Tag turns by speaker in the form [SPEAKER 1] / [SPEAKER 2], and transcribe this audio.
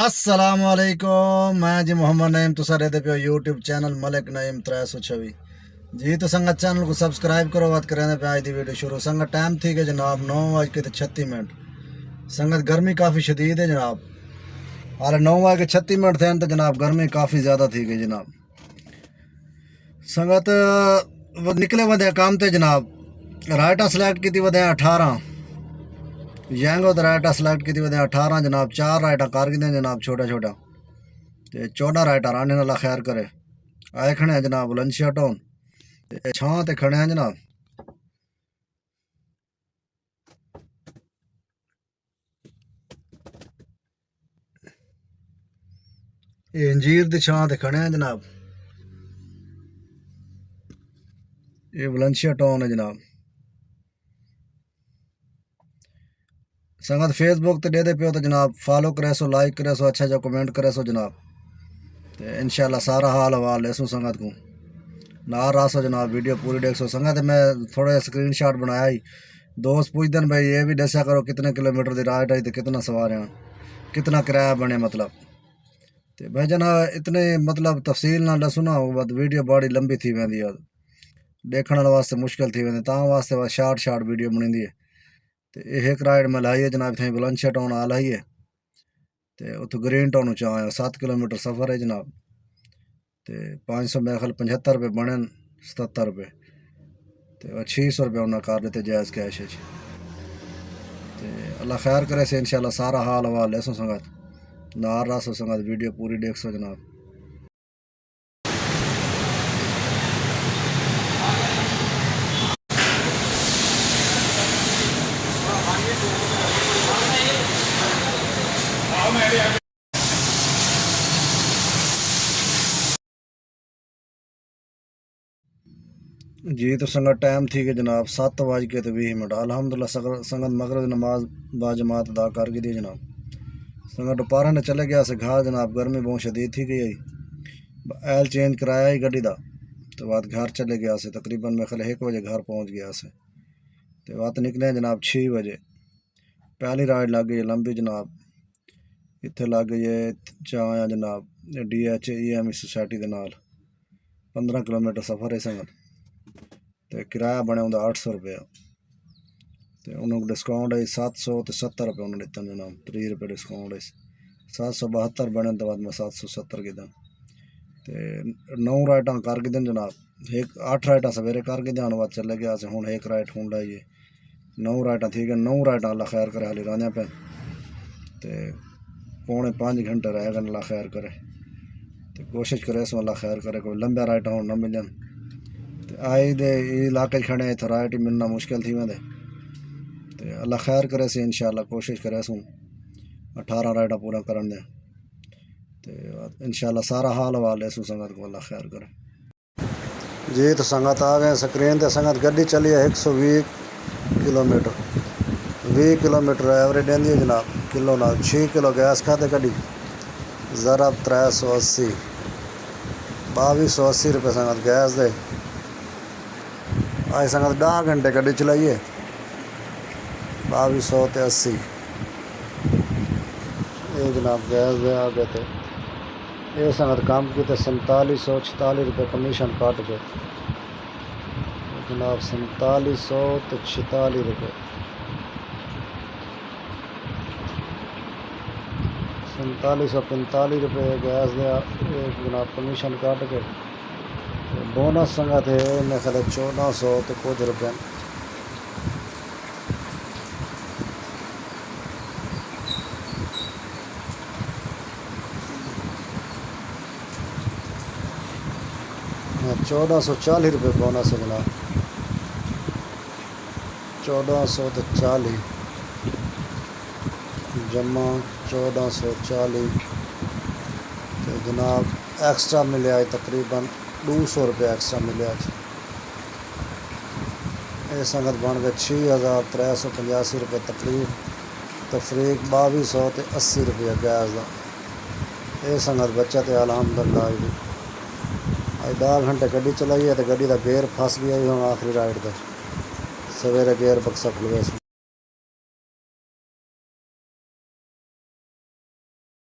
[SPEAKER 1] अस्सलाम वालेकुम। मैं जी मोहम्मद नईम तुसा रहते पे यूट्यूब चैनल मलिक नईम 326 जी। तो संगत चैनल को सब्सक्राइब करो। बात करें पे आज दी वीडियो शुरू। संगत टाइम थी कि जनाब 9:36। संगत गर्मी काफ़ी शदीद है जनाब। हाल 9:36 थे तो जनाब गर्मी काफ़ी ज़्यादा थी गई जनाब। संगत वो निकले वधे काम थे जनाब। राइटा सिलेक्ट की थी वधे 18 यंग तो राइटा सिलेक्ट की थी वधे 18 जनाब। 4 राइटा कर गए जनाब छोटा छोटा ते 14 राइटा राने अल्लाह खैर करे। आए खड़े हैं जनाब बुलंदशहर टाउन ते छां ते खड़े हैं जनाब। ये अंजीर दी छां ते खड़े हैं जनाब। ये बुलंदशहर टाउन है जनाब। संगत फेसबुक ते दे पे हो तो जनाब फॉलो करे सो, लाइक करे सो, अच्छा जो कमेंट करे सो जनाब। ते इंशाल्लाह सारा हाल हवाल लेसो संगत को ना रासो जनाब। वीडियो पूरी देख सो संगत। मैं थोड़ा स्क्रीन शॉट बनाया ही दोस्त पूछते हैं भाई ये भी दसा करो कितने किलोमीटर की राइड आई तो कितना सवार हैं, कितना किराया बने मतलब। तो भाई जना इतने मतलब तफसील ना दसो ना वीडियो बड़ी लंबी थी वेंदी है, देखने वास्ते मुश्किल थी वेंदी। ता वास्ते बस शार्ट वीडियो बनी है। तो एक राइड मैं लाई है जनाब। इतनी बुलंदशहर टाउन आ लाई है तो उतो ग्रीन टाउन च आया। 7 किलोमीटर सफ़र है जनाब। तो 500 मेरे ख्याल 75 रुपये बने, 77 रुपये। तो 600 रुपये उन्हें कर देते जायज़ कैश। तो अल्लाह खैर करे से इंशाल्लाह सारा हाल हवाल लेसो संगत। नार रासो संगत वीडियो पूरी देख सो जनाब। जी तो संगत टाइम थी कि जनाब 7:20। अल्हम्दुलिल्लाह संगत मगरिब नमाज बाजमात अदा कर गई थी जनाब। संगत दोपहर ने चले गया से घर जनाब। गर्मी बहुत शदीद थी गई। ऑयल चेंज कराया ही गड्डी का तो बाद घर चले गया से। तकरीबन मैं ख्याल 1 बजे घर पहुँच गया से। तो बात निकले जनाब 6 बजे। पहली राइड लग गई लंबी जनाब। इत्थे लग गई है चाया जनाब DHEME सोसाइटी के नाल। 15 किलोमीटर सफ़र है संगत। तो किराया बने उनका 800 रुपया। तो उन्होंने डिस्काउंट है 770 रुपये उन्होंने दिता जनाब। 30 रुपये डिस्काउंट है। 772 बने तो बाद मैं 770 के दिन। तो 9 राइटा कर गए जनाब। 8 राइटा सवेरे कर गए बाद चले गया से। हूँ एक राइट हूँ लाइए 9 राइटा ठीक है। 9 राइटा अल्लाह खैर करे हाली रांदे पे। तो 4.5 घंटे रह गए अल्लाह खैर करे। तो कोशिश करे सो अल्लाह खैर करे कोई लंबा राइट हो ना मिलन। तो आई दे इलाके खड़े इतना राइट ही मिलना मुश्किल थी वेंदे। तो अल्लाह खैर करे से इंशाल्लाह कोशिश करे सो 18 राइटा पूरा करन दे। तो इंशाल्लाह सारा हाल हवाल सो संगत को अल्लाह खैर करे जी। तो संगत आ गए स्क्रीन ते संगत गड्डी चली है 120 किलोमीटर। 20 किलोमीटर एवरेज देंदी है जनाब किलो ना। 6 किलो गैस खाते गड्डी ज़रब 380 2280 रुपये संगत गैस दे। आज संगत 10 घंटे गड्डी चलाइए 2280 ये जनाब गैस दे आ गए थे। ये संगत काम की 4746 रुपये कमीशन काट के जनाब। 4746 रुपये 4745 रुपये गैस दे जनाब कमीशन काट के। बोनस संगत है मेरे ख्याल 1400 तो कुछ रुपये। हाँ 1440 रुपये बोनस है जनाब। 1440 जमा 1440 तो जनाब एक्स्ट्रा मिले आज तकरीबन 200 रुपये एक्स्ट्रा मिले आज। ये संगत बन गए 6385 रुपये तकरीब। तफरीक 2280 रुपये गैस का। ये संगत बचत है अल्हम्दुलिल्लाह। आज 10 घंटे गड्डी चलाई है तो गड्डी का गेयर फस गया ही हम आखिरी राइड का। सवेरे गेयर बक्सा खुलवे।